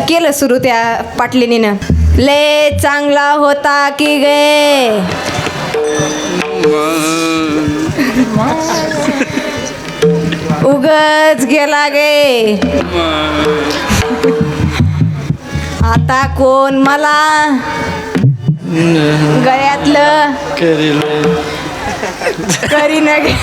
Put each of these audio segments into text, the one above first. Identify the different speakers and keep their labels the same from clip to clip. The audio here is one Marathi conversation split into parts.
Speaker 1: केलं सुरू त्या पाटलिनीनं. ले चांगला होता की गे, उगच गेला गे, आता कोण मला गळ्यातलं करीन गे.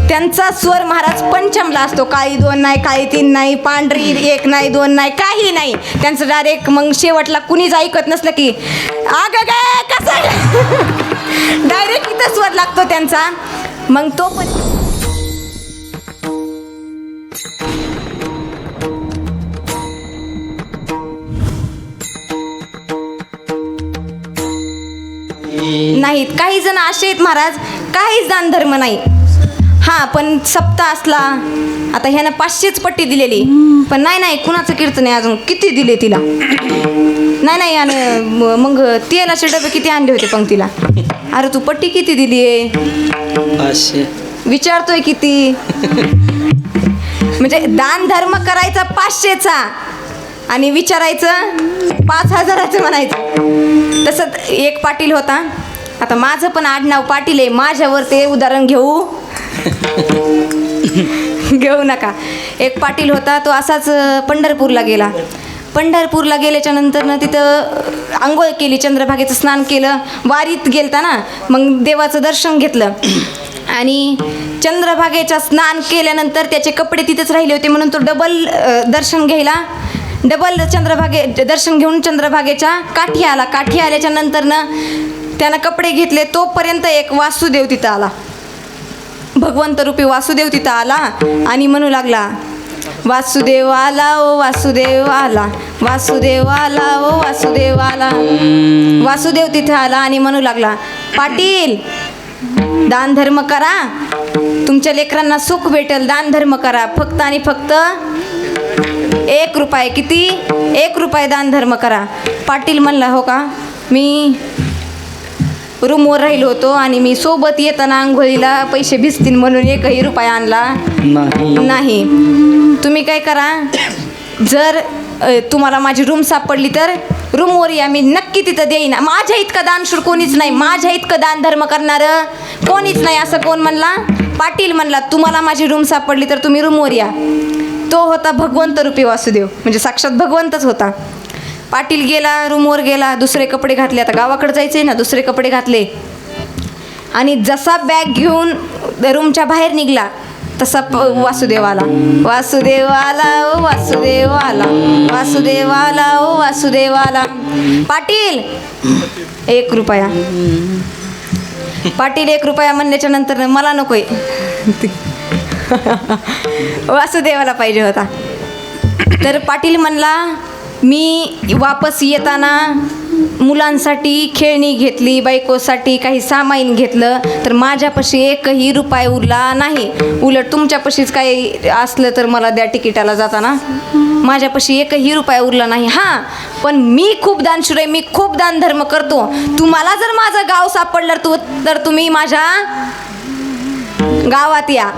Speaker 1: त्यांचा स्वर महाराज पंचमला असतो. काळी 2 नाही, काळी 3 नाही, पांढरी 1 नाही, 2 नाही, काही नाही. त्यांचं डायरेक्ट मग शेवटला कुणीच ऐकत नसलं की अगं गे कसं डायरेक्ट इथं स्वर लागतो त्यांचा. मग तो पण नाहीत. काही जण असे आहेत महाराज, काहीच दानधर्म नाही. हां, पण सप्ताह असला, आता ह्यानं 500च पट्टी दिलेली, पण नाही कुणाचं कीर्तन आहे अजून, किती दिले तिला, नाही आणि मग तेलाचे डबे किती आणले होते पंक्तीला. अरे तू पट्टी किती दिली आहे,
Speaker 2: 500
Speaker 1: विचारतोय किती. म्हणजे दान धर्म करायचा 500चा आणि विचारायचं 5000चं म्हणायचं. तसंच एक पाटील होता. आता माझं पण आडनाव पाटील आहे, माझ्यावर ते उदाहरण घेऊ नका. एक पाटील होता, तो असाच पंढरपूरला गेला. पंढरपूरला गेल्याच्या नंतर ना तिथं आंघोळ केली, चंद्रभागेचं स्नान केलं, वारीत गेलता ना, मग देवाचं दर्शन घेतलं. आणि चंद्रभागेचं स्नान केल्यानंतर त्याचे कपडे तिथेच राहिले होते, म्हणून तो डबल दर्शन घ्यायला दर्शन घेऊन चंद्रभागेच्या काठी आला. काठी आल्याच्या नंतर ना त्यानं कपडे घेतले. तोपर्यंत एक वासुदेव तिथं आला, भगवंत रूपी वासुदेव तिथं आला आणि म्हणू लागला, वासुदेव आला ओ वासुदेव आला, वासुदेव आला ओ वासुदेव आला. वासुदेव तिथे आला आणि म्हणू लागला, पाटील दान धर्म करा, तुमच्या लेकरांना सुख भेटेल, दान धर्म करा, फक्त आणि फक्त 1 रुपया. किती? 1 रुपया दान धर्म करा. पाटील म्हणला, हो का, मी रूमवर राहिलो होतो आणि मी सोबत येताना आंघोळीला पैसे भिजतील म्हणून 1ही रुपया आणला नाही. तुम्ही काय करा, जर तुम्हाला माझी रूम सापडली तर रूमवर या, मी नक्की तिथं देईन. माझ्या इतकं दानशूर कोणीच नाही, माझ्या इतकं दान धर्म करणारं कोणीच नाही. असं कोण म्हणला? पाटील म्हणला, तुम्हाला माझी रूम सापडली तर तुम्ही रूमवर या. तो होता भगवंत रूपी वासुदेव, म्हणजे साक्षात भगवंतच होता. पाटील गेला, रूमवर गेला, दुसरे कपडे घातले. आता गावाकडे जायचे ना, दुसरे कपडे घातले आणि जसा बॅग घेऊन रूमच्या बाहेर निघला तसा वासुदेव आला. वासुदेव आला ओ वासुदेव आला, वासुदेव आला ओ वासुदेव आला. पाटील 1 रुपया. पाटील 1 रुपया म्हणल्याच्या नंतर मला नकोय, वासुदेवाला पाहिजे होता. तर पाटील म्हणला, मी वापस येताना मुलांसाठी खेळणी घेतली, बायकोसाठी काही सामान घेतलं, तर माझ्यापाशी 1ही रुपया उरला नाही. उलट तुमच्यापाशीच काही असलं तर मला द्या तिकिटाला जाताना. माझ्यापाशी 1ही रुपया उरला नाही. हां, पण मी खूप दानशूर आहे, मी खूप दान धर्म करतो. तुम्हाला जर माझं गाव सापडलं तर तुम्ही माझ्या गावात या.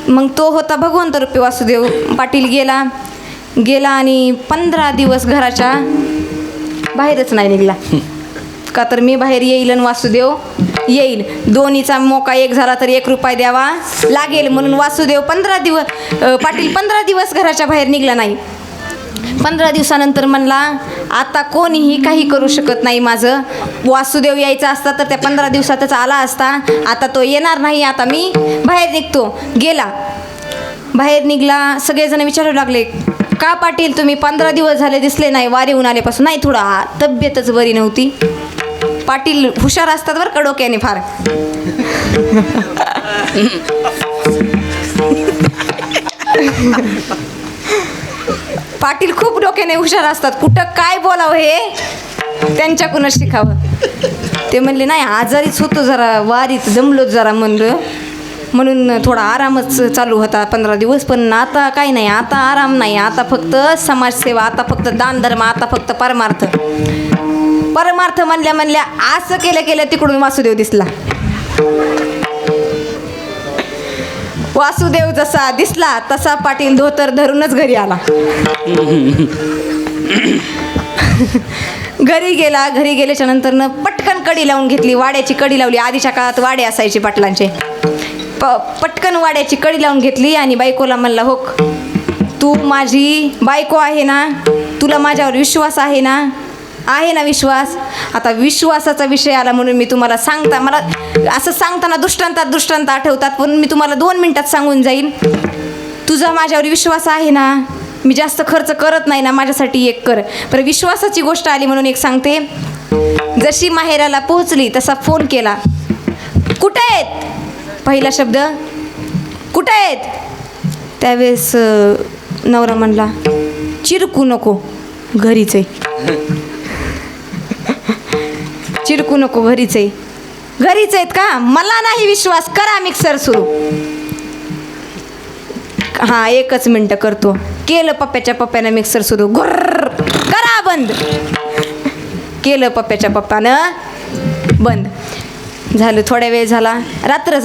Speaker 1: मग तो होता भगवंत रूपी वासुदेव. पाटील गेला आणि 15 दिवस घराच्या बाहेरच नाही निघाला. का तर मी बाहेर येईल आणि वासुदेव येईल, दोन्हीचा मोका एक झाला तर 1 रुपया द्यावा लागेल. म्हणून वासुदेव 15 दिवस पाटील 15 दिवस घराच्या बाहेर निघाला नाही. 15 दिवसानंतर म्हणला, आता कोणीही काही करू शकत नाही माझं. वासुदेव यायचा असता तर त्या 15 दिवसातच आला असता, आता तो येणार नाही, आता मी बाहेर निघतो. गेला, बाहेर निघला. सगळेजण विचारू लागले, का पाटील तुम्ही 15 दिवस झाले दिसले नाही, वारीहून आल्यापासून? नाही, थोडा तब्येतच बरी नव्हती. पाटील हुशार असतात बरं का डोक्याने फार. पाटील खूप डोक्याने हुशार असतात, कुठं काय बोलावं हे त्यांच्याकडूनच शिकावं. ते म्हणले, नाही आजारीच होतो जरा, वारीत जमलोच जरा म्हणलं, म्हणून थोडा आरामच चालू होता 15 दिवस. पण आता काय नाही, आता आराम नाही, आता फक्त समाजसेवा, आता फक्त दानधर्म, आता फक्त परमार्थ. परमार्थ म्हणल्या असं केलं तिकडून वासुदेव दिसला. वासुदेव जसा दिसला तसा पाटील धोतर धरूनच घरी आला. घरी गेल्याच्या नंतरनं पटकन कडी लावून घेतली, वाड्याची कडी लावली. आधीच्या काळात वाडे असायचे पाटलांचे. पटकन वाड्याची कडी लावून घेतली आणि बायकोला म्हणला, हो तू माझी बायको आहे ना, तुला माझ्यावर विश्वास आहे ना? आहे ना विश्वास? आता विश्वासाचा विषय आला म्हणून मी तुम्हाला मला असं सांगताना दृष्टांत आठवतात, पण मी तुम्हाला 2 मिनिटात सांगून जाईन. तुझा माझ्यावर विश्वास आहे ना? मी जास्त खर्च करत नाही ना, माझ्यासाठी एक कर. पण विश्वासाची गोष्ट आली म्हणून एक सांगते. जशी माहेराला पोहोचली तसा फोन केला. कुठे आहेत? पहिला शब्द कुठे आहेत? त्यावेळेस नवरा म्हणला, चिरकू नको, घरीच आहे. चिरकू नको, घरीच आहे. घरीच आहेत का? मला नाही विश्वास, करा मिक्सर सुरू. हां 1 मिनटं करतो. केलं पप्प्यानं मिक्सर सुरू. गुर्र, करा बंद. केलं पप्प्यानं बंद. झालं, थोड्या वेळ झाला, रात्र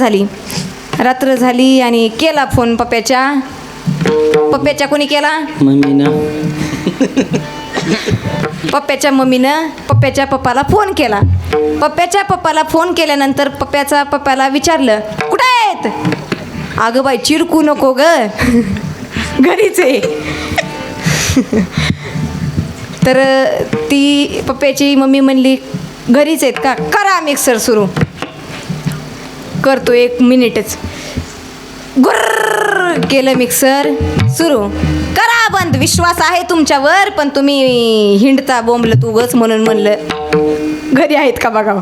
Speaker 1: झाली आणि केला फोन पप्प्याच्या कोणी केला?
Speaker 2: मम्मीनं.
Speaker 1: पप्प्याच्या मम्मीनं पप्प्याच्या पप्पाला फोन केला. पप्प्याच्या पप्पाला फोन केल्यानंतर पप्प्याला विचारलं, कुठे आहेत? अगं बाई चिरकू नको ग, घरीच आहे. तर ती पप्प्याची मम्मी म्हणली, घरीच आहेत का? करा मिक्सर सुरू. करतो 1 मिनिटच. गुर्र, केलं मिक्सर सुरू. करा बंद. विश्वास आहे तुमच्यावर, पण तुम्ही हिंडता बोंबलं उगच म्हणून म्हणलं घरी आहेत का बघा.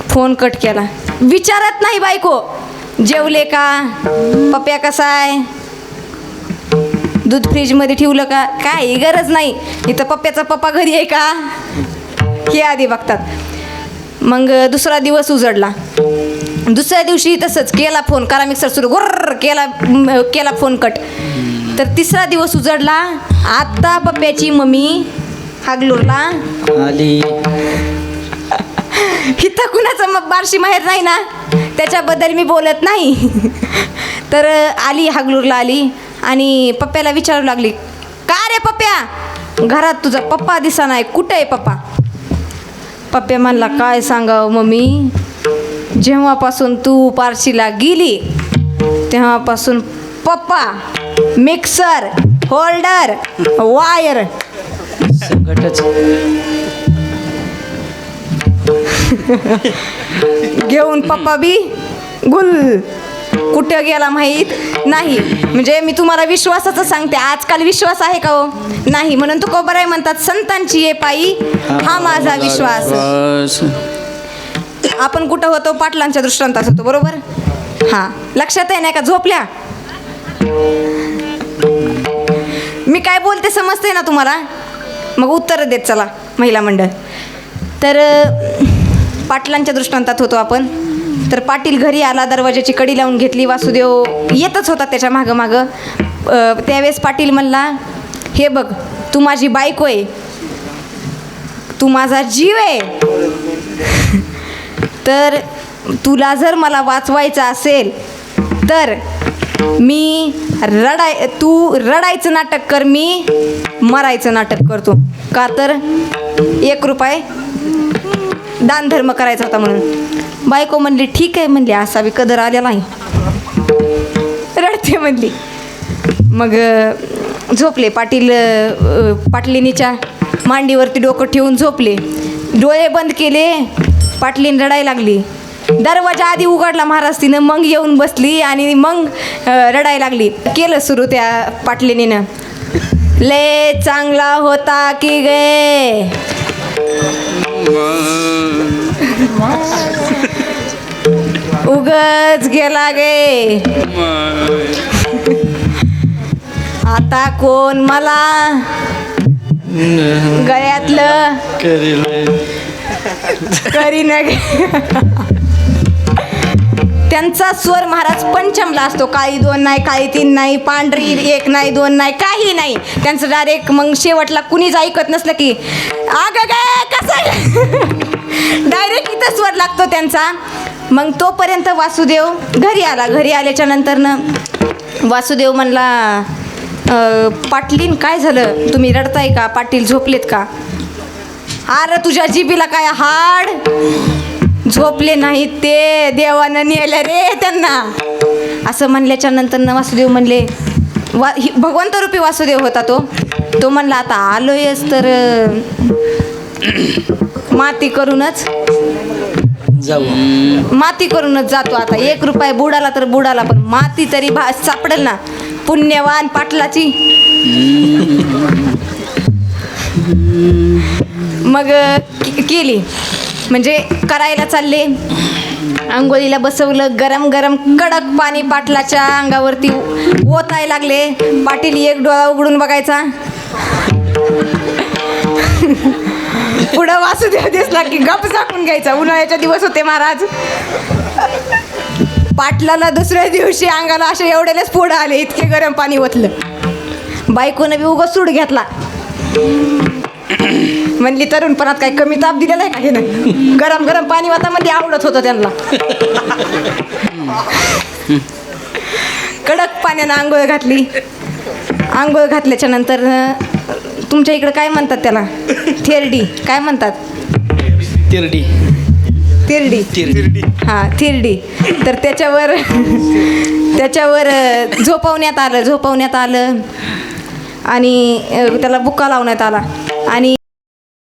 Speaker 1: फोन कट केला. विचारत नाही बायको, जेवले का? पप्प्या कसा आहे? दूध फ्रीजमध्ये ठेवलं का? काही गरज नाही. इथं पप्प्याचा पप्पा घरी आहे का हे आधी बघतात. मग दुसरा दिवस उजडला. दुसऱ्या दिवशी तसंच केला फोन, करा मिक्सर सुरू. गुर्र, केला फोन कट. तर तिसरा दिवस उजडला. आता पप्प्याची मम्मी हागलूरला
Speaker 2: आली.
Speaker 1: इथं कुणाचं मग बारशी माहेर नाही ना, त्याच्याबद्दल मी बोलत नाही. तर हागलूरला आली आणि पप्प्याला विचारू लागली, का रे पप्प्या, घरात तुझा पप्पा दिसा नाही, कुठं आहे पप्पा? पप्प्या म्हणला, काय सांगावं मम्मी, जेव्हापासून तू पारशीला गेली तेव्हापासून पप्पा मिक्सर, होल्डर, वायर
Speaker 2: संकटच.
Speaker 1: घेऊन पप्पा बी गुल, कुठं गेला माहीत नाही. म्हणजे मी तुम्हाला विश्वासाचं सांगते, आजकाल विश्वास आहे का हो? नाही. म्हणून तुकोबाराय म्हणतात, संतांची ये पायी हा माझा विश्वास. आपण कुठं होतो? पाटलांच्या दृष्टांतात होतो, बरोबर? हां, लक्षात आहे नाही का? झोपल्या? मी काय बोलते समजते ना तुम्हाला? मग उत्तर देत चला महिला मंडळ. तर पाटलांच्या दृष्टांतात होतो आपण. तर पाटील घरी आला, दरवाजाची कडी लावून घेतली. वासुदेव येतच होता त्याच्या मागं. त्यावेळेस पाटील म्हणला, हे बघ, तू माझी बायको आहे, तू माझा जीव आहे. तर तुला जर मला वाचवायचं असेल तर तू रडायचं नाटक कर, मी मरायचं नाटक करतो. का तर 1 रुपये दानधर्म करायचा होता म्हणून. बायको म्हणली, ठीक आहे म्हणली, असा बी कदर आलेला नाही, रडते म्हणली. मग झोपले पाटील. पाटलिनीच्या मांडीवरती डोकं ठेवून झोपले. डोळे बंद केले. पाटलीन रडायला लागली. दरवाजा आधी उघडला महाराज तिनं, मग येऊन बसली आणि मग रडायला लागली. केलं सुरू त्या पाटलिनीनं, ले चांगला होता की गे, उगच गेला गे, आता कोण मला गळ्यातलं करीन गे. त्यांचा स्वर महाराज पंचमला असतो. काळी 2 नाही, काळी 3 नाही, पांढरी 1 नाही, 2 नाही, काही नाही. त्यांचं डायरेक्ट मग शेवटला कुणीच ऐकत नसलं की अगं गे कसं, डायरेक्ट इथं स्वर लागतो त्यांचा. मग तोपर्यंत वासुदेव घरी आला. घरी आल्याच्या नंतरनं वासुदेव म्हणला, पाटलीन काय झालं, तुम्ही रडताय का, पाटील झोपलेत का? अरे तुझ्या जिबीला काय हाड, झोपले नाहीत ते, देवानं नेलं रे त्यांना. असं म्हणल्याच्या नंतरनं वासुदेव म्हणले, भगवंत रूपी वासुदेव होता तो म्हणला, आता आलोयच तर माती करूनच
Speaker 2: जाऊ.
Speaker 1: माती करूनच जातो. आता 1 रुपया बुडाला तर बुडाला, पण माती तरी सापडेल ना. पुण्यवान पाटलाची. मग केली, म्हणजे करायला चालले. आंघोळीला बसवलं. गरम गरम कडक पाणी पाटलाच्या अंगावरती ओतायला लागले. पाटील एक डोळा उघडून बघायचा, पुढं वासुदेव दिसला की गप झाकून घ्यायचा. उन्हाळ्याचे दिवस होते महाराज. पाटलाला दुसऱ्या दिवशी अंगाला असे एवढेलेच फोड आले, इतके गरम पाणी ओतलं. बायकोनं बी उगाच सूड घेतला. म्हणली तरुणपणात काय कमी ताप दिलेला आहे का हे? नाही, गरम गरम पाणी वातामध्ये आवडत होतं त्यांना. कडक पाण्यानं आंघोळ घातली. आंघोळ घातल्याच्या नंतर तुमच्या इकडे काय म्हणतात त्याला? थेरडी काय म्हणतात?
Speaker 2: तिरडी.
Speaker 1: तिरडी. हां, थिरडी. तर त्याच्यावर झोपवण्यात आलं आणि त्याला बुक्का लावण्यात आला. आणि